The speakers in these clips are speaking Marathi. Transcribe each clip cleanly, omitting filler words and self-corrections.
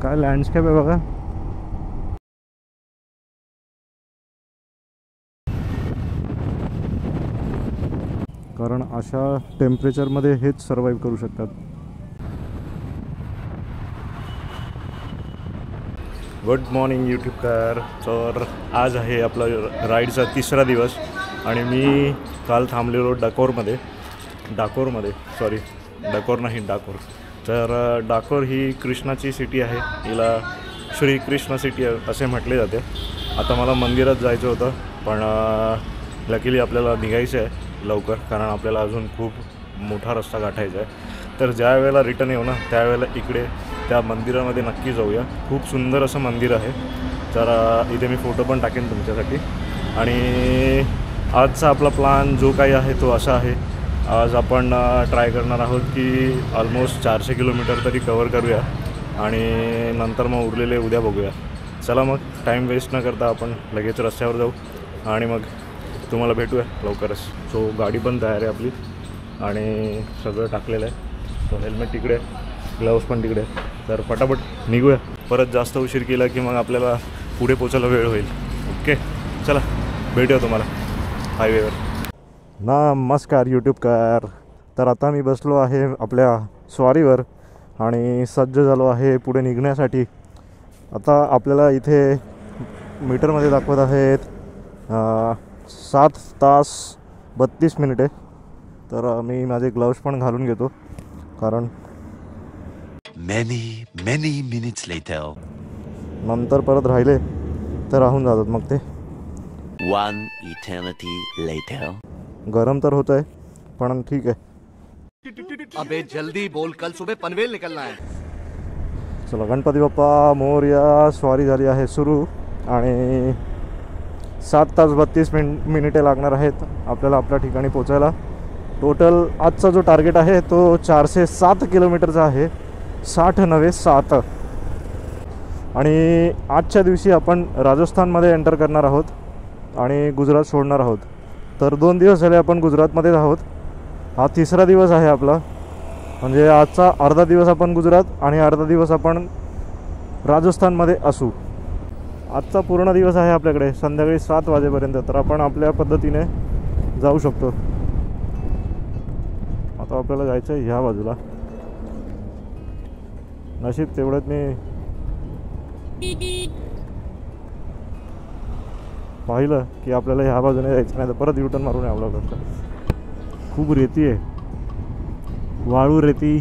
काय लँडस्केप आहे बघा. कारण अशा टेम्परेचरमध्ये हेच सर्वाईव्ह करू शकतात. गुड मॉर्निंग यूट्यूबकर. तर आज आहे आपला राईडचा तिसरा दिवस आणि मी काल थांबलेलो डाकोर. तर डाकोर ही कृष्णाची सिटी आहे. हिला श्रीकृष्ण सिटी असे म्हटले जाते. आता मला मंदिरात जायचं होतं पण लकीली आपल्याला निघायचं आहे लवकर, कारण आपल्याला अजून खूप मोठा रस्ता गाठायचा आहे. तर ज्या वेळेला रिटर्न येऊ ना त्यावेळेला इकडे त्या मंदिरामध्ये नक्की जाऊया. खूप सुंदर असं मंदिर आहे. तर इथे मी फोटो पण टाकेन तुमच्यासाठी. आणि आजचा आपला प्लॅन जो काही आहे तो असा आहे. आज आपण ट्राय करणार आहोत की ऑलमोस्ट 400 किलोमीटर तरी कवर करूया आणि नंतर मग उरलेले उद्या बघूया. चला मग टाईम वेस्ट न करता आपण लगेच रस्त्यावर जाऊ आणि मग तुम्हाला भेटूया लवकरच. सो गाडी पण तयार आहे आपली आणि सगळं टाकलेलं आहे. तो हेल्मेट तिकडे, ग्लव्स पण तिकडे. तर पटापट निघूया. परत जास्त उशीर केला की मग आपल्याला पुढे पोचायला वेळ होईल. ओके चला भेटूया तुम्हाला हायवेवर. नमस्कार यूट्यूबकर. तर आता मी बसलो आहे आपल्या स्वारीवर आणि सज्ज झालो आहे पुढे निघण्यासाठी. आता आपल्याला इथे मीटरमध्ये दाखवत आहेत 7 तास 32 मिनिटे. तर मी माझे ग्लव्स पण घालून घेतो कारण many minutes later नंतर परत राहिले तर राहून जातात मग ते. 1 eternity later. गरम तर होत आहे पण ठीक आहे. अबे जल्दी बोल, कल सुबह पनवेल निकलना है. चला गणपती बाप्पा मोरया. स्वारी झाली आहे सुरू आणि 7 तास 32 मिनिटे लागणार आहेत आपल्याला आपल्या ठिकाणी पोचायला. टोटल आजचा जो टार्गेट आहे तो 407 किलोमीटरचा आहे. 60 नव्हे 7. आणि आजच्या दिवशी आपण राजस्थानमध्ये एंटर करणार आहोत आणि गुजरात सोडणार आहोत. तर 2 दिवस झाले आपण गुजरातमध्येच आहोत. हा तिसरा दिवस आहे आपला. म्हणजे आजचा अर्धा दिवस आपण गुजरात आणि अर्धा दिवस आपण राजस्थानमध्ये असू. आजचा पूर्ण दिवस आहे आपल्याकडे संध्याकाळी 7 वाजेपर्यंत. तर आपण आपल्या पद्धतीने जाऊ शकतो. आता आपल्याला जायचं आहे ह्या बाजूला. नशीब तेवढ्यात मी पाहिलं की आपल्याला ह्या बाजूने जायचं नाही तर परत युटर्न मारून यावं लागतं. खूप रेती आहे, वाळू रेती.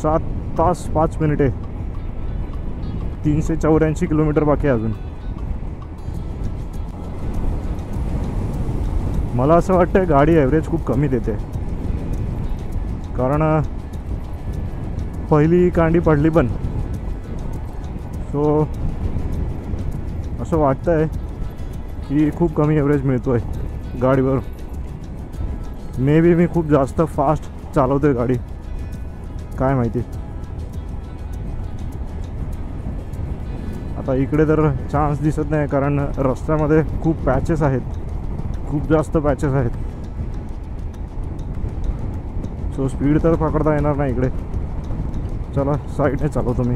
सात तास 5 मिनिटे. 384 किलोमीटर बाकी आहे अजून. मला असं वाटतं गाडी ॲव्हरेज खूप कमी देते कारण पहिली कांडी पडली पण. सो असं वाटतं आहे की खूप कमी ॲव्हरेज मिळतो आहे गाडीवर. मे बी मी खूप जास्त फास्ट चालवतो आहे गाडी, काय माहिती. आता इकडे तर चान्स दिसत नाही कारण रस्त्यामध्ये खूप पॅचेस आहेत, खूप जास्त पॅचेस आहेत. सो स्पीड तर पकडता येणार नाही इकडे. चला साईडने चालवतो मी.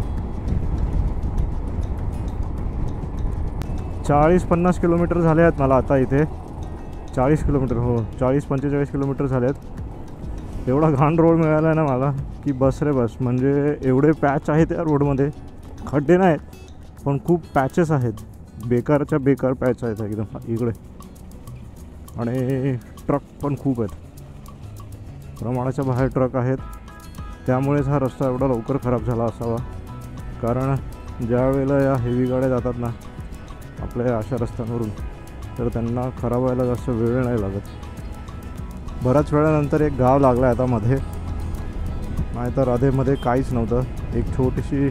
40-50 किलोमीटर झाले आहेत मला आता इथे. 40 किलोमीटर, हो 40-45 किलोमीटर झाले आहेत. एवढा घाण रोड मिळाला आहे ना मला की बस रे बस. म्हणजे एवढे पॅच आहेत या रोडमध्ये. खड्डे नाहीत पण खूप पॅचेस आहेत. बेकारच्या बेकार पॅच आहेत एकदम इकडे. आणि ट्रक पण खूप आहेत, प्रमाणाच्या बाहेर ट्रक आहेत. त्यामुळेच हा रस्ता एवढा लवकर खराब झाला असावा. कारण ज्या वेळेला या हेवी गाड्या जातात ना आपल्या अशा रस्त्यांवरून तर त्यांना खराब व्हायला जास्त वेळ नाही लागत. बऱ्याच वेळानंतर एक गाव लागलं आहे आता मध्ये, नाहीतर आधीमध्ये काहीच नव्हतं. एक छोटीशी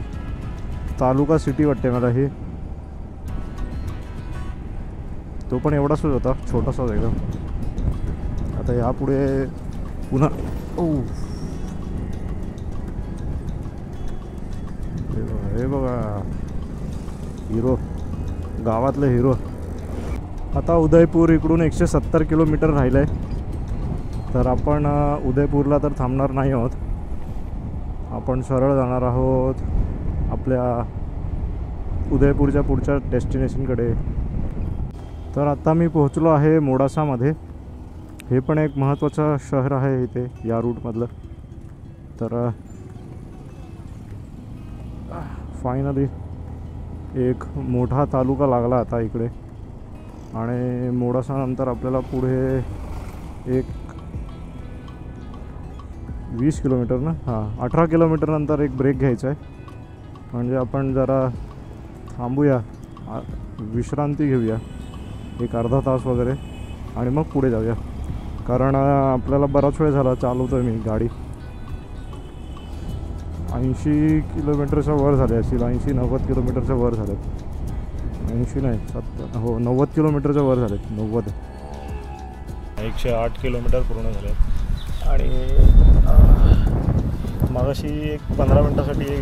तालुका सिटी वाटते मला ही. तो पण एवढाच होता, छोटासाच एकदम. आता यापुढे पुन्हा हे बघा हिरो, गावातलं हिरो. आता उदयपूर इकडून 170 किलोमीटर राहिलं आहे तर आपण उदयपूरला तर थांबणार नाही आहोत, आपण सरळ जाणार आहोत आपल्या उदयपूरच्या पुढच्या डेस्टिनेशनकडे. तर आता मी पोहोचलो आहे मोडासामध्ये. हे पण एक महत्त्वाचं शहर आहे इथे या रूटमधलं. तर फायनली एक मोठा तालुका लागला आता इकडे. आणि मोडासानंतर आपल्याला पुढे एक 20 किलोमीटर ना 18 किलोमीटर नंतर एक ब्रेक घ्यायचा आहे. म्हणजे आपण जरा थांबूया, विश्रांती घेऊया एक अर्धा तास वगैरे, आणि मग पुढे जाऊया. कारण आपल्याला बराच वेळ झाला चालवतो आहे मी गाडी. 80 किलोमीटरच्या वर झाले असतील, 80-90 किलोमीटरच्या वर झालेत. 80 नाही 70 हो 90 किलोमीटरच्या वर झालेत. 90 108 किलोमीटर पूर्ण झाले. आणि मागाशी एक 15 मिनटासाठी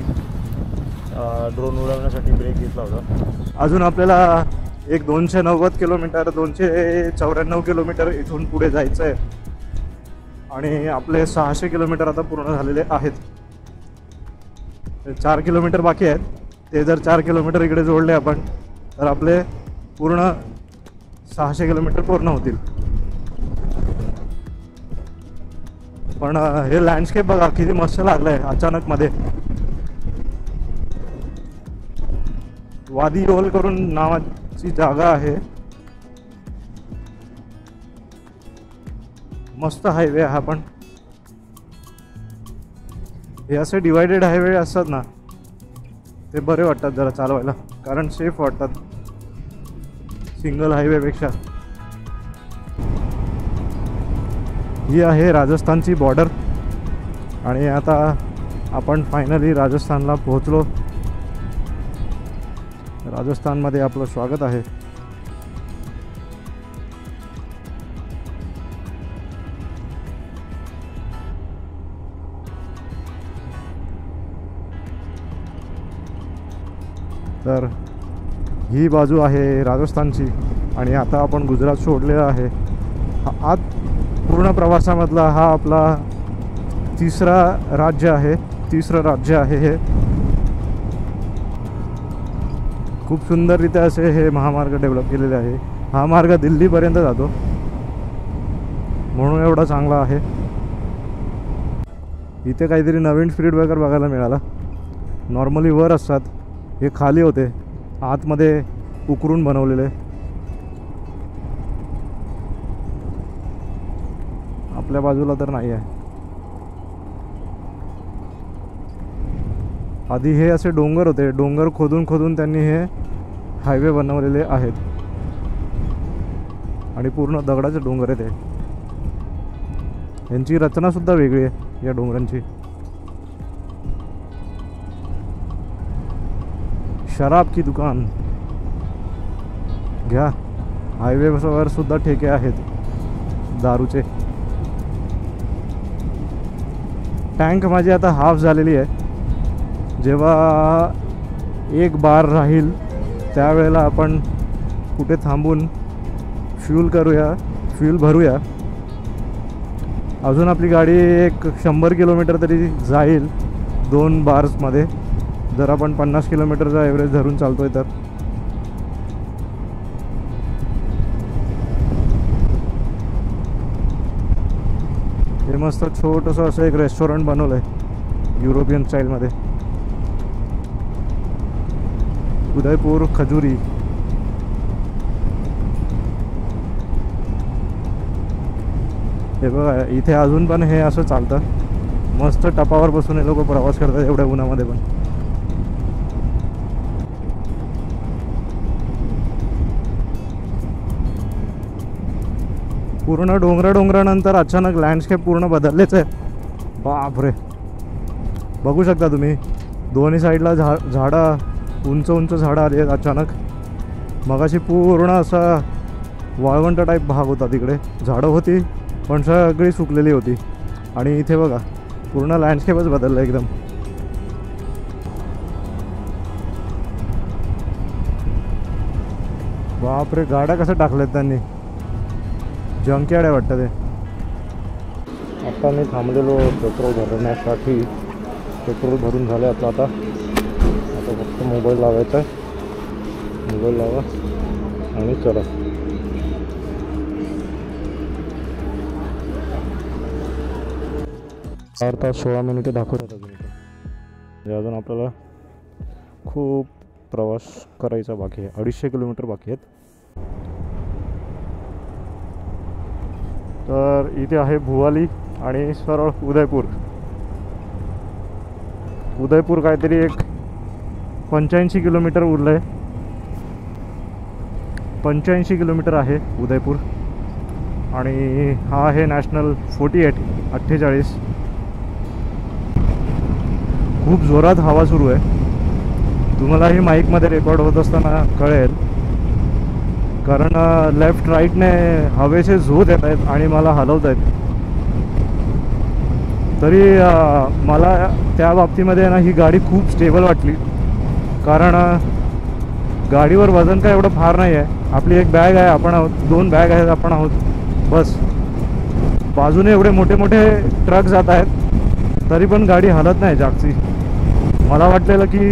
ड्रोन उडवण्यासाठी ब्रेक घेतला होता. अजून आपल्याला एक 290 किलोमीटर 294 किलोमीटर इथून पुढे जायचं आहे. आणि आपले 600 किलोमीटर आता पूर्ण झालेले आहेत. 4 किलोमीटर बाकी आहेत. ते जर 4 किलोमीटर इकडे जोडले आपण तर आपले पूर्ण 600 किलोमीटर पूर्ण होतील. पण हे लँडस्केप बघा किती मस्त लागलं आहे अचानक मध्ये. वादी ओल करून नावाची जागा आहे. मस्त हायवे हा. पण हे असे डिवायडेड हायवे असतात ना ते बरे वाटतात जरा चालवायला, कारण सेफ वाटतात सिंगल हायवेपेक्षा. ही आहे राजस्थानची बॉर्डर. आणि आता आपण फायनली राजस्थानला पोहोचलो. राजस्थानमध्ये आपलं स्वागत आहे. तर ही बाजू आहे राजस्थानची. आणि आता आपण गुजरात सोडलेलं आहे. आज पूर्ण प्रवासामधला हा आपला तिसरं राज्य आहे हे. खूप सुंदररित्या असे हे महामार्ग डेव्हलप केलेले आहे. हा मार्ग दिल्लीपर्यंत जातो म्हणून एवढा चांगला आहे. इथे काहीतरी नवीन स्पीड ब्रेकर बघायला मिळाला. नॉर्मली वर असतात, हे खाली होते, आतमध्ये उकरून बनवलेले. आपल्या बाजूला तर नाही आहे. आधी हे असे डोंगर होते, डोंगर खोदून खोदून त्यांनी हे हायवे बनवलेले आहेत. आणि पूर्ण दगडाचे डोंगर आहेत. यांची रचनासुद्धा वेगळी आहे या डोंगरांची. शराब की दुकान घ्या. हायवेवर सुद्धा ठेके आहेत दारूचे. टँक माझी आता हाफ झालेली आहे. जेव्हा एक बार राहील त्यावेळेला आपण कुठे थांबून फ्यूल भरूया. अजून आपली गाडी एक 100 किलोमीटर तरी जाईल 2 बार्समध्ये, जर आपण 50 किलोमीटरचा ॲव्हरेज धरून चालतोय तर. हे मस्त छोटंसं असं एक रेस्टॉरंट बनवलं आहे युरोपियन स्टाईलमध्ये. उदयपूर खजुरी. हे बघा इथे अजून पण हे असं चालतं. मस्त टपावर बसून हे लोक प्रवास करतात एवढ्या उन्हामध्ये पण. पूर्ण डोंगरानंतर अचानक लँडस्केप पूर्ण बदललेच आहे. बापरे, बघू शकता तुम्ही दोन्ही साईडला झाडं, उंच झाडं आली आहेत अचानक. मगाशी पूर्ण असा वाळवंट टाईप भाग होता, तिकडे झाडं होती पण सगळी सुकलेली होती. आणि इथे बघा पूर्ण लँडस्केपच बदललं एकदम. बापरे, गाड्या कसं टाकल्यात त्यांनी, जंकयार्ड आहे वाटतं ते. आता मी थांबलेलो पेट्रोल भरण्यासाठी. पेट्रोल भरून झाले आता फक्त मोबाईल लावायचा आहे. मोबाईल लावा आणि चला. तास 16 मिनिटे दाखवतात अजून इथे. म्हणजे अजून आपल्याला खूप प्रवास करायचा बाकी आहे. 250 किलोमीटर बाकी आहेत. तर इथे आहे भुवाली आणि सरळ उदयपूर. उदयपूर काहीतरी एक 85 किलोमीटर उरलं आहे. 85 किलोमीटर आहे उदयपूर. आणि हा आहे नॅशनल 48. खूप जोरात हवा सुरू आहे. तुम्हालाही माईकमध्ये रेकॉर्ड होत असताना कळेल, कारण लेफ्ट राईटने हवेचे झोत येत आहेत आणि मला हलवत आहेत. तरी मला त्या बाबतीमध्ये ना ही गाडी खूप स्टेबल वाटली, कारण गाडीवर वजन काय एवढं फार नाही आहे. आपली एक बॅग आहे, आपण आहोत. 2 बॅग आहेत, आपण आहोत. बस बाजूने एवढे मोठे मोठे ट्रक जात आहेत, तरी पण गाडी हलत नाही जागची. मला वाटलेलं की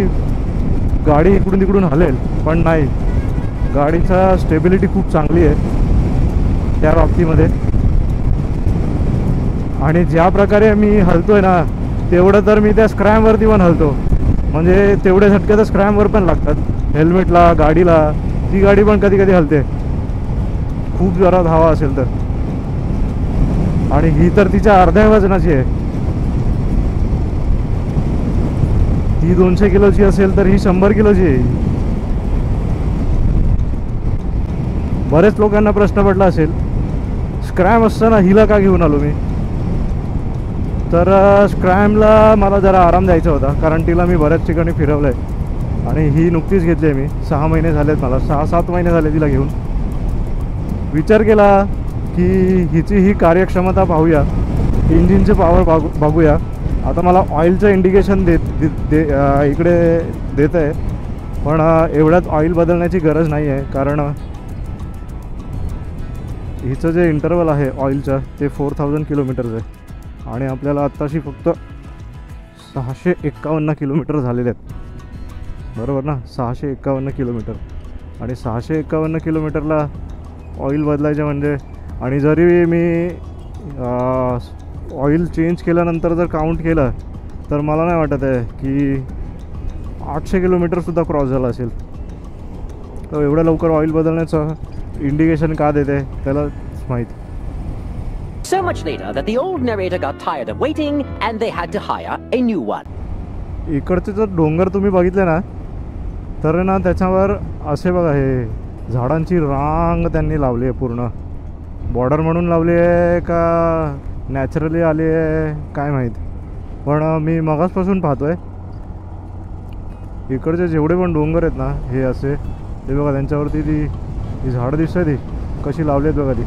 गाडी इकडून तिकडून हलेल, पण नाही. गाडीचा स्टेबिलिटी खूप चांगली आहे त्या बाबतीमध्ये. आणि ज्या प्रकारे मी हलतोय ना, तेवढं तर मी त्या स्क्रॅमवरती पण हलतो. म्हणजे तेवढे झटके तर स्क्रॅमवर पण लागतात, हेल्मेटला, गाडीला. ती गाडी पण कधी कधी हलते, खूप जोरात हवा असेल तर. आणि ही तर तिच्या अर्ध्या वजनाची आहे. ती 200 किलोची असेल तर ही 100 किलोची आहे. बरेच लोकांना प्रश्न पडला असेल, स्क्रॅम असताना हिला का घेऊन आलो मी. तर स्क्रॅमला मला जरा आराम द्यायचा होता, कारण तिला मी बऱ्याच ठिकाणी फिरवलं आहे. आणि ही नुकतीच घेतली आहे मी. 6 महिने झालेत मला, 6-7 महिने झाले तिला घेऊन. विचार केला की हिची ही कार्यक्षमता पाहूया, इंजिनचे पॉवर बघूया. आता मला ऑइलचं इंडिकेशन इकडे देत आहे, पण एवढ्यात ऑइल बदलण्याची गरज नाही आहे, कारण हिचं जे इंटरवल आहे ऑइलचं ते 4000 किलोमीटरचं आहे. आणि आपल्याला आत्ताशी फक्त 651 किलोमीटर झालेले आहेत, बरोबर ना. 651 किलोमीटर. आणि 651 किलोमीटरला ऑइल बदलायचं म्हणजे, आणि जरी मी ऑइल चेंज केल्यानंतर जर काउंट केलं तर मला नाही वाटत आहे की 800 किलोमीटरसुद्धा क्रॉस झाला असेल. तर एवढ्या लवकर ऑइल बदलण्याचं इंडिकेशन का देते त्यालाच माहीत. So much later that the old narrator got tired of waiting and they had to hire a new one. इकडचे जर डोंगर तुम्ही बघितले ना, तर ना त्याच्यावर असे बघा, हे झाडांची रांग त्यांनी लावली आहे. पूर्ण बॉर्डर म्हणून लावली आहे का नॅचरली आली आहे काय माहीत, पण मी मगासपासून पाहतो आहे इकडचे जेवढे पण डोंगर आहेत ना, हे असे ते बघा, त्यांच्यावरती ती झाडं दिसत ती कशी लावली आहेत बघा. ती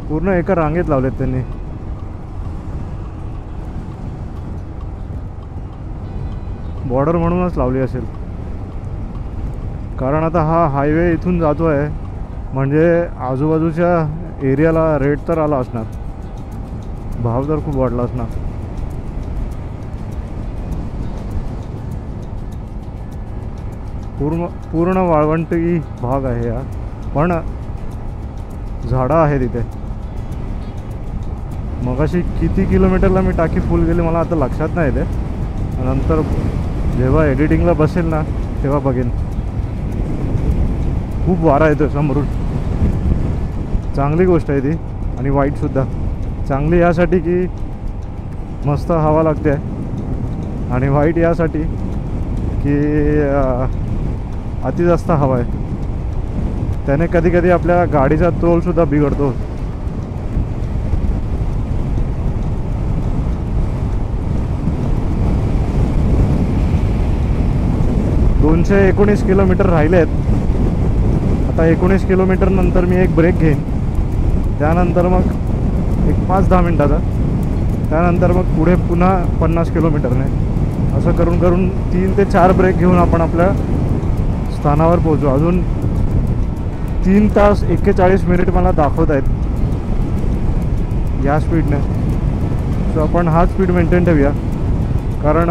पूर्ण एका रांगेत लावलेत त्यांनी. बॉर्डर म्हणूनच लावली असेल, कारण आता हा हायवे इथून जातो आहे, म्हणजे आजूबाजूच्या एरियाला रेट तर आला असणार, भाव तर खूप वाढला असणार. पूर्ण वाळवंटी भाग आहे हा, पण झाडं आहेत इथे. मगाशी किती किलोमीटरला मी टाकी फुल गेली मला आता लक्षात नाही येते. नंतर जेव्हा एडिटिंगला बसेल ना तेव्हा बघेन. खूप वारा येतो समोरून, चांगली गोष्ट आहे ती. आणि वाईटसुद्धा. चांगली यासाठी की मस्त हवा लागते, आणि वाईट यासाठी की अति जास्त हवा आहे. त्याने कधी कधी आपल्या गाडीचा तोलसुद्धा बिघडतो. दोनशे 19 किलोमीटर राहिले आहेत. आता 19 किलोमीटर नंतर मी एक ब्रेक घेईन, त्यानंतर मग एक 5-10 मिनटाचा, त्यानंतर मग पुढे पुन्हा 50 किलोमीटरने, असं करून करून 3 ते 4 ब्रेक घेऊन आपण आपल्या स्थानावर पोहोचू. अजून 3 तास 41 मिनिट मला दाखवत आहेत. ह्या स्पीडने. सो आपण हा स्पीड मेंटेन ठेवूया, कारण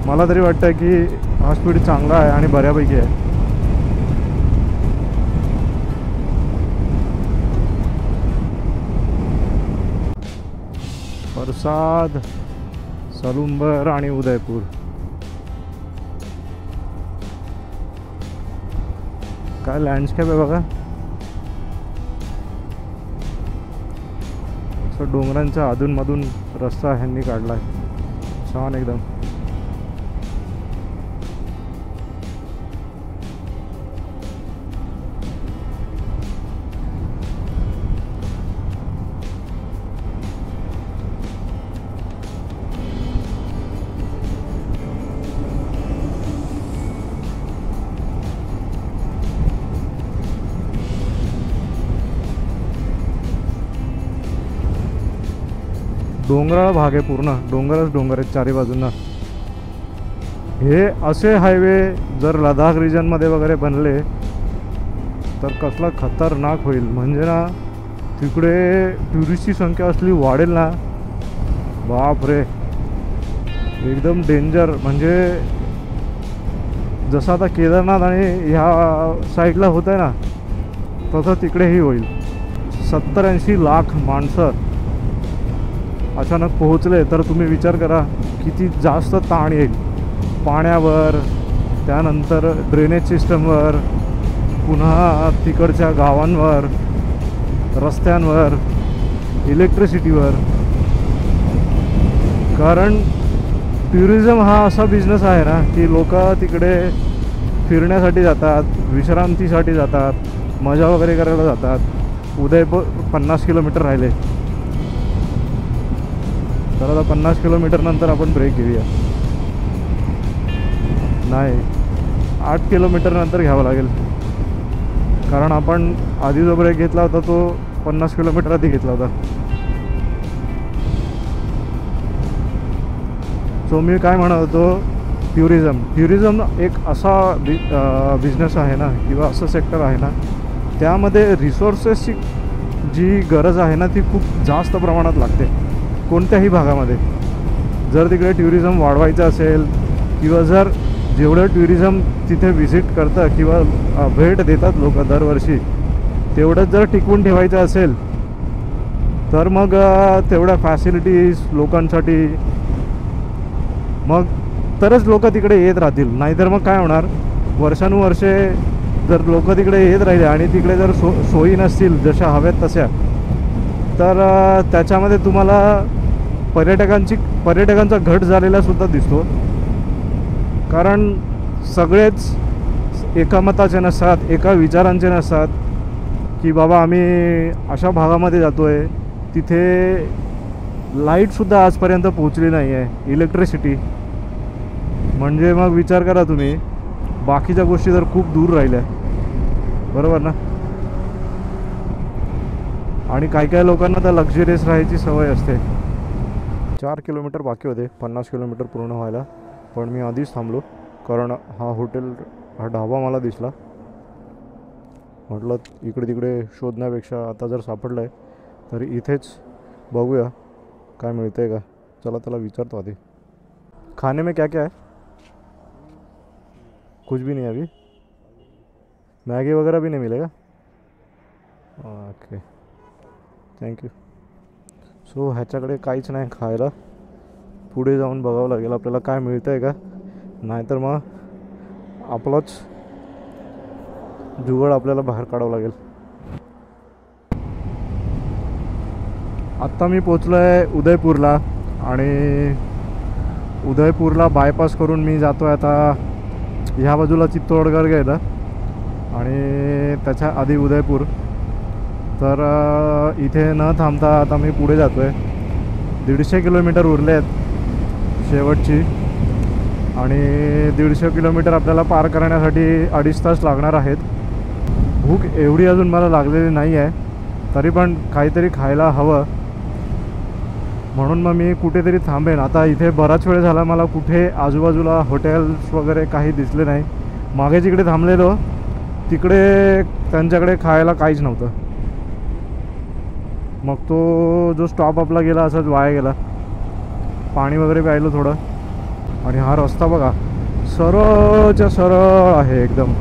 मला तरी वाटतं की हा स्पीड चांगला आहे आणि बऱ्यापैकी आहे. परसाद, सलुंबर आणि उदयपूर. काय लँडस्केप आहे बघा. असं डोंगरांच्या अधूनमधून रस्ता ह्यांनी काढला आहे, छान एकदम. डोंगराळ भाग आहे, पूर्ण डोंगरच डोंगर आहेत चारी बाजूंना. हे असे हायवे जर लडाख रिजनमध्ये वगैरे बनले तर कसला खतरनाक होईल. म्हणजे ना तिकडे टुरिस्टची संख्या असली वाढेल ना, बाप रे, एकदम डेंजर. म्हणजे जसं आता केदारनाथ आणि ह्या साईडला होत आहे ना, तसं तिकडेही होईल. 70-80 लाख माणसं अचानक पोहोचले तर तुम्ही विचार करा किती जास्त ताण येईल पाण्यावर, त्यानंतर ड्रेनेज सिस्टमवर, पुन्हा तिकडच्या गावांवर, रस्त्यांवर, इलेक्ट्रिसिटीवर. कारण टुरिझम हा असा बिझनेस आहे ना की लोक तिकडे फिरण्यासाठी जातात, विश्रांतीसाठी जातात, मजा वगैरे करायला जातात. उदयपूर 50 किलोमीटर राहिले, तर आता 50 किलोमीटर नंतर आपण ब्रेक घेऊया. नाही, 8 किलोमीटर नंतर घ्यावं लागेल, कारण आपण आधी जो ब्रेक घेतला होता तो 50 किलोमीटर आधी घेतला होता. सो मी काय म्हणत होतो, टुरिझम एक असा बिझनेस आहे ना, किंवा असं सेक्टर आहे ना, त्यामध्ये रिसोर्सेसची जी गरज आहे ना ती खूप जास्त प्रमाणात लागते कोणत्याही भागामध्ये. जर तिकडे टुरिझम वाढवायचं असेल, किंवा जर जेवढं टुरिझम तिथे व्हिजिट करतं किंवा भेट देतात लोक दरवर्षी, तेवढंच जर टिकवून ठेवायचं असेल तर मग तेवढ्या फॅसिलिटीज लोकांसाठी, मग तरच लोक तिकडे येत राहतील. नाहीतर मग काय होणार, वर्षानुवर्षे जर लोक तिकडे येत राहिले आणि तिकडे जर सोयी नसतील जशा हव्यात तशा, तर त्याच्यामध्ये तुम्हाला पर्यटकांचा घट झालेला सुद्धा दिसतो. कारण सगळेच एका मताचे नसतात, एका विचारांचे नसतात की बाबा आम्ही अशा भागामध्ये जातो आहे तिथे लाईटसुद्धा आजपर्यंत पोचली नाही आहे, इलेक्ट्रिसिटी. म्हणजे मग विचार करा तुम्ही, बाकीच्या गोष्टी तर खूप दूर राहिल्या, बरोबर ना. आणि काही लोकांना तर लक्झरियस राहायची सवय असते. 4 किलोमीटर बाकी होते 50 किलोमीटर पूर्ण व्हायला, पण मी आधीच थांबलो कारण हा ढाबा मला दिसला. म्हटलं इकडे तिकडे शोधण्यापेक्षा आता जर सापडलं आहे तर इथेच बघूया काय मिळतं आहे का. चला त्याला विचारतो आधी. खाने में क्या क्या है? कुछ भी नहीं अभी? मैगी वगैरह भी नहीं मिलेगा? Okay, thank you. सो ह्याच्याकडे काहीच नाही खायला, पुढे जाऊन बघावं लागेल आपल्याला काय मिळतं आहे का, नाहीतर मग आपलाच जुगाड आपल्याला बाहेर काढावं लागेल. आत्ता मी पोचलो आहे उदयपूरला, आणि उदयपूरला बायपास करून मी जातो आहे आता ह्या बाजूला चित्तोडगड गेलं आणि त्याच्या आधी उदयपूर. तर इथे न थांबता आता मी पुढे जातो आहे. 150 किलोमीटर उरले आहेत शेवटची, आणि 150 किलोमीटर आपल्याला पार करण्यासाठी 2.5 तास लागणार आहेत. भूक एवढी अजून मला लागलेली नाही आहे, तरी पण काहीतरी खायला हवं, म्हणून मग मी कुठेतरी थांबेन. आता इथे बराच वेळ झाला मला कुठे आजूबाजूला हॉटेल्स वगैरे काही दिसले नाही. मागे जिकडे थांबलेलो तिकडे त्यांच्याकडे खायला काहीच नव्हतं. मग तो जो स्टॉप आपला गेला असाच वाया गेला. पाणी वगैरे प्यायलं थोडं. आणि हा रस्ता बघा सरळच्या सरळ आहे एकदम,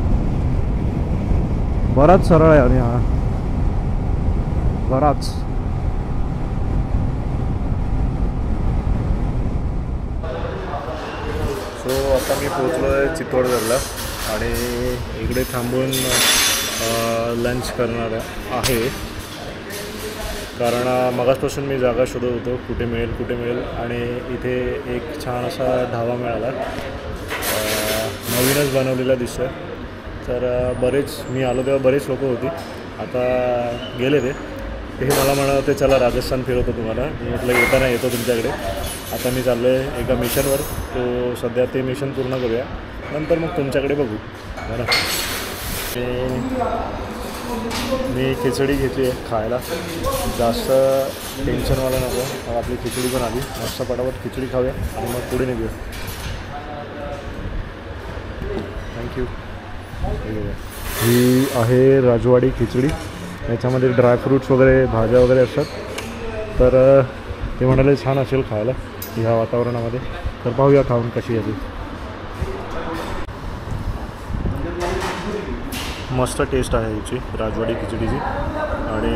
बराच सरळ आहे. आणि हा बराच सो आता मी पोचलो आहे चित्तोडगडला आणि इकडे थांबून लंच करणार आहे. कारण मगाचपासून मी जागा शोधत होतो कुठे मिळेल आणि इथे एक छान असा ढाबा मिळाला. नवीनच बनवलेला दिसतोय. तर मी आलो तेव्हा बरेच लोक होती. आता गेले ते मला म्हणत होते चला राजस्थान फिरवतो तुम्हाला. मी म्हटलं येताना येतो तुमच्याकडे. आता मी चाललो आहे एका मिशनवर. तो सध्या ते मिशन पूर्ण करूया, नंतर मग तुमच्याकडे बघू. बरं, मी खिचडी घेतली आहे खायला. जास्त टेन्शनवाला नको. मग आपली खिचडी पण आली. मस्त पटापट खिचडी खाऊया आणि मग पुढे निघूया. थँक्यू. ही आहे राजवाडी खिचडी. याच्यामध्ये ड्रायफ्रूट्स वगैरे भाज्या वगैरे असतात. तर ते म्हणाले छान असेल खायला ह्या वातावरणामध्ये. तर पाहूया खाऊन कशी आहे ती. मस्त टेस्ट आहे याची राजवाडी खिचडीची. आणि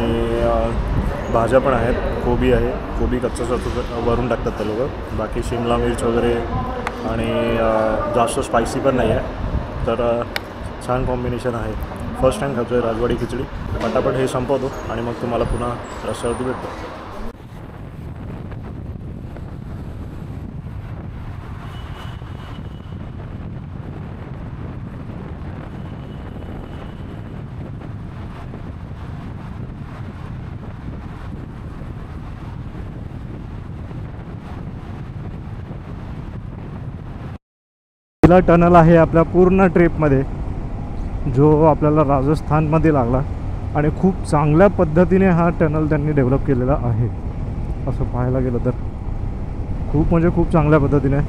भाज्या पण आहेत. कोबी आहे. कोबी कच्चा वरून टाकतात ते लोक. बाकी शिमला मिर्च वगैरे आणि जास्त स्पायसी पण नाही आहे. तर छान कॉम्बिनेशन आहे. फर्स्ट टाईम खातो आहे राजवाडी खिचडी. पटापट हे संपवतो आणि मग तुम्हाला पुन्हा रस्त्यावरती भेटतो. पहिला टनल आहे आपल्या पूर्ण ट्रिपमध्ये, जो आपल्याला राजस्थानमध्ये लागला. आणि खूप चांगल्या पद्धतीने हा टनल त्यांनी डेव्हलप केलेला आहे. असं पाहायला गेलं तर खूप म्हणजे खूप चांगल्या पद्धतीने,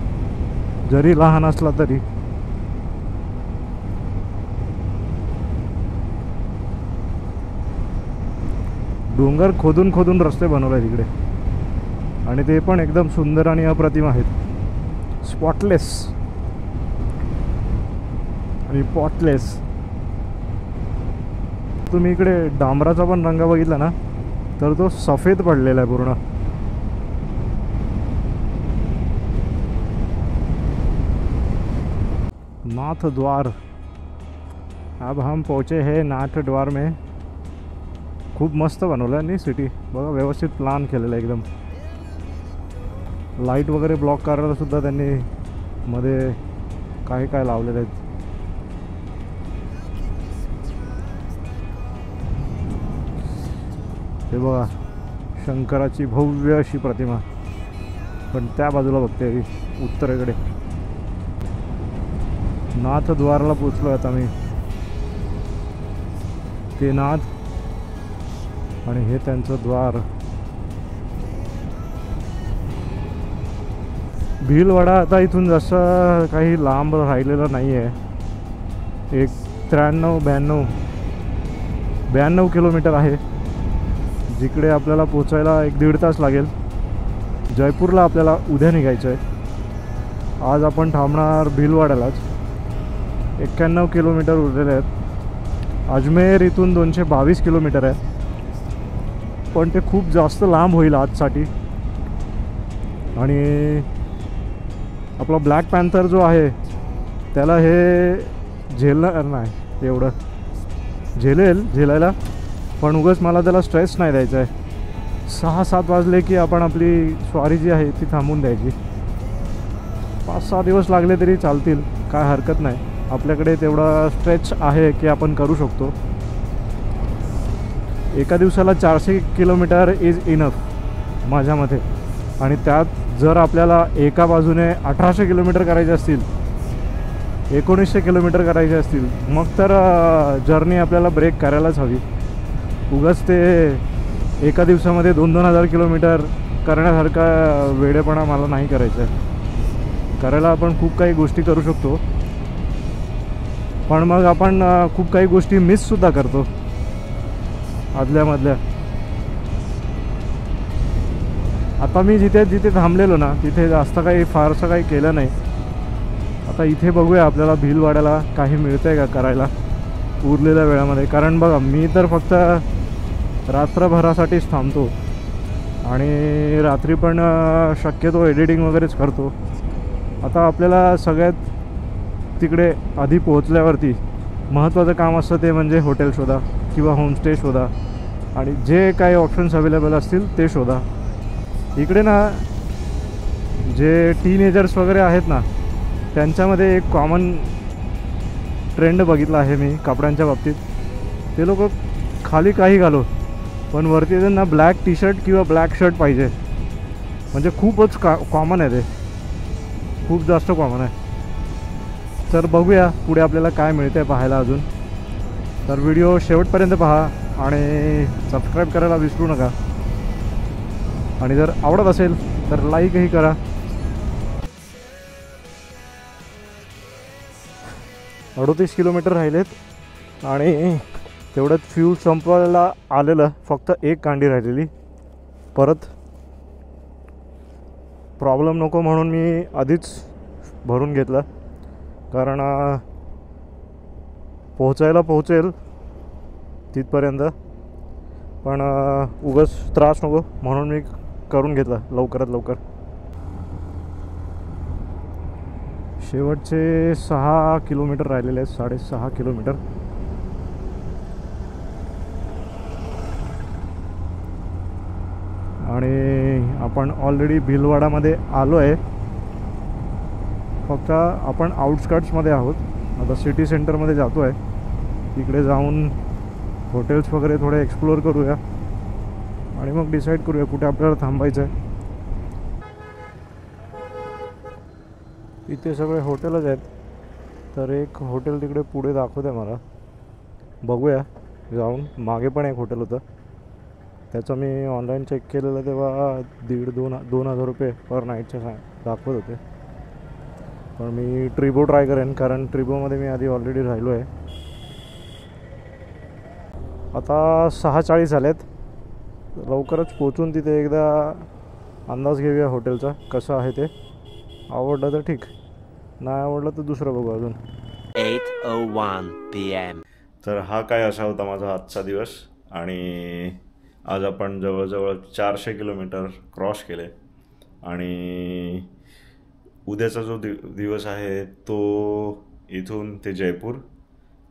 जरी लहान असला तरी. डोंगर खोदून खोदून रस्ते बनवले तिकडे. आणि ते पण एकदम सुंदर आणि अप्रतिम आहेत. स्पॉटलेस आणि पॉटलेस. तुम्ही इकडे डांबराचा पण रंग बघितला ना तर तो सफेद पडलेला आहे पूर्ण. नाथ द्वार. अब हम पहुँचे हैं नाथ द्वार में. खूप मस्त बनवलं आहे सिटी बघा. व्यवस्थित प्लान केलेलं आहे एकदम. लाईट वगैरे ब्लॉक करायला सुद्धा त्यांनी मध्ये काय काय लावलेले आहेत. हे बघा शंकराची भव्य अशी प्रतिमा. पण त्या बाजूला बघते उत्तरेकडे. नाथद्वारला पोचलो आता मी. ते नाथ आणि हे त्यांचं द्वार. भीलवाडा आता इथून जसं काही लांब राहिलेलं नाही आहे. एक 92 किलोमीटर आहे, जिकडे आपल्याला पोचायला 1-1.5 तास लागेल. जयपूरला आपल्याला उद्या निघायचं आहे. आज आपण थांबणार भीलवाड्यालाच. 91 किलोमीटर उरलेले आहेत. अजमेर इथून 222 किलोमीटर आहे. पण ते खूप जास्त लांब होईल आजसाठी. आणि आपला ब्लॅक पॅन्थर जो आहे त्याला हे झेलणार नाही. एवढं झेलायला पण उगाच मला त्याला स्ट्रेस नाही द्यायचा आहे. 6-7 वाजले की आपण आपली स्वारी जी आहे ती थांबवून द्यायची. 5-6 दिवस लागले तरी चालतील, काय हरकत नाही. आपल्याकडे तेवढा स्ट्रेच आहे की आपण करू शकतो. एका दिवसाला 400 किलोमीटर इज इनफ माझ्या मते. आणि त्यात जर आपल्याला एका बाजूने 1800 किलोमीटर करायचे असतील, 1900 किलोमीटर करायचे असतील, मग तर जर्नी आपल्याला ब्रेक करायलाच हवी. उगाच ते एका दिवसामध्ये 2-2 किलोमीटर करण्यासारखा वेडेपणा मला नाही करायचा आहे. करायला आपण खूप काही गोष्टी करू शकतो, पण मग आपण खूप काही गोष्टी मिससुद्धा करतो आदल्यामधल्या. आता मी जिथे थांबलेलो ना तिथे जास्त काही फारसं काही केलं नाही. आता इथे बघूया आपल्याला भीलवाड्याला काही मिळतं आहे का करायला उरलेल्या वेळामध्ये. कारण बघा मी तर फक्त रात्रभरासाठीच थांबतो आणि रात्री पण शक्यतो एडिटिंग वगैरेच करतो. आता आपल्याला सगळ्यात तिकडे आधी पोहोचल्यावरती महत्त्वाचं काम असतं ते म्हणजे हॉटेल शोधा किंवा होमस्टे शोधा आणि जे काही ऑप्शन्स अवेलेबल असतील ते शोधा. इकडे ना जे टीनेजर्स वगैरे आहेत ना त्यांच्यामध्ये एक कॉमन ट्रेंड बघितला आहे मी कपड्यांच्या बाबतीत. ते लोक खाली काही घालो पण वरती त्यांना ब्लॅक टी शर्ट किंवा ब्लॅक शर्ट पाहिजे. म्हणजे खूपच कॉमन आहे ते, खूप जास्त कॉमन आहे. तर बघूया पुढे आपल्याला काय मिळतं आहे पाहायला अजून. तर व्हिडिओ शेवटपर्यंत पहा आणि सबस्क्राईब करायला विसरू नका. आणि जर आवडत असेल तर लाईकही करा. अडतीस किलोमीटर राहिलेत आणि तेवढ्यात फ्यूल संपवायला आलेलं. फक्त एक कांडी राहिलेली. परत प्रॉब्लेम नको म्हणून मी आधीच भरून घेतलं. कारण पोहोचेल तिथपर्यंत पण उगाच त्रास नको म्हणून मी करून घेतलं लवकरात लवकर. शेवटचे 6 किलोमीटर राहिलेले आहेत, 6.5 किलोमीटर. आणि आपण ऑलरेडी भीलवाडामध्ये आलो आहे. फक्त आपण आउटस्कर्ट्समध्ये आहोत. आता सिटी सेंटरमध्ये जातो आहे. तिकडे जाऊन हॉटेल्स वगैरे थोडे एक्सप्लोअर करूया आणि मग डिसाईड करूया कुठे आपल्याला थांबायचं आहे. इथे सगळे हॉटेलच आहेत. तर एक हॉटेल तिकडे पुढे दाखवते मला, बघूया जाऊन. मागे पण एक हॉटेल होतं त्याचं मी ऑनलाईन चेक केलेलं तेव्हा 1,500-2,000 रुपये पर नाईटचे दाखवत होते. पण मी ट्रिबो ट्राय करेन कारण ट्रिबोमध्ये मी आधी ऑलरेडी राहिलो आहे. आता 6:40 झालेत. लवकरच पोचून तिथे एकदा अंदाज घेऊया हॉटेलचा कसं आहे ते. आवडलं तर ठीक, नाही आवडलं तर दुसरं बघू अजून. 8:01 p.m. तर हा काय असा होता माझा आजचा दिवस. आणि आज आपण जवळजवळ 400 किलोमीटर क्रॉस केले. आणि उद्याचा जो दिवस आहे तो इथून ते जयपूर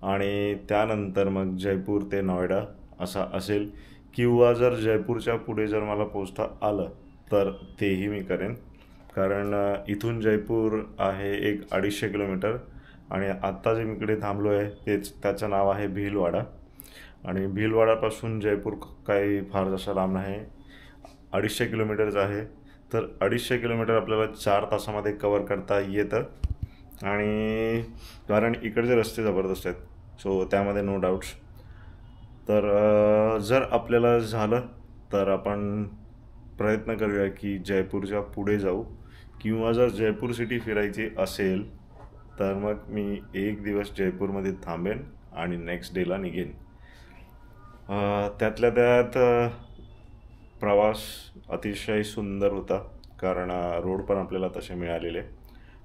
आणि त्यानंतर मग जयपूर ते नोएडा असा असेल. किंवा जर जयपूरच्या पुढे जर मला पोचता आलं तर तेही मी करेन. कारण इथून जयपूर आहे एक 250 किलोमीटर आणि आत्ता जे मी इकडे थांबलो आहे त्याचं नाव आहे भीलवाडा. आणि भीलवाडापासून जयपूर काही फार जास्त लांब नाही, 250 किलोमीटरचं आहे. तर 250 किलोमीटर आपल्याला 4 तासामध्ये कवर करता येतं. आणि कारण इकडचे रस्ते जबरदस्त आहेत सो त्यामध्ये नो डाऊट्स. तर जर आपल्याला झालं तर आपण प्रयत्न करूया की जयपूरच्या पुढे जाऊ. किंवा जर जयपूर सिटी फिरायची असेल तर मग मी एक दिवस जयपूरमध्ये थांबेन आणि नेक्स्ट डेला निघेन. त्यातल्या त्यात प्रवास अतिशय सुंदर होता कारण रोड पण आपल्याला तसे मिळालेले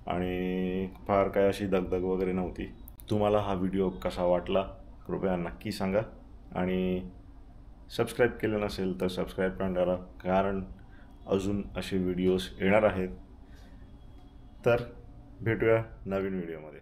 आणि फार काय अशी दगदग वगैरे नव्हती. तुम्हाला हा व्हिडिओ कसा वाटला कृपया नक्की सांगा. आणि सबस्क्राईब केलं नसेल तर सबस्क्राईब पण करा कारण अजून असे व्हिडिओज येणार आहेत. तर भेटूया नवीन व्हिडिओमध्ये.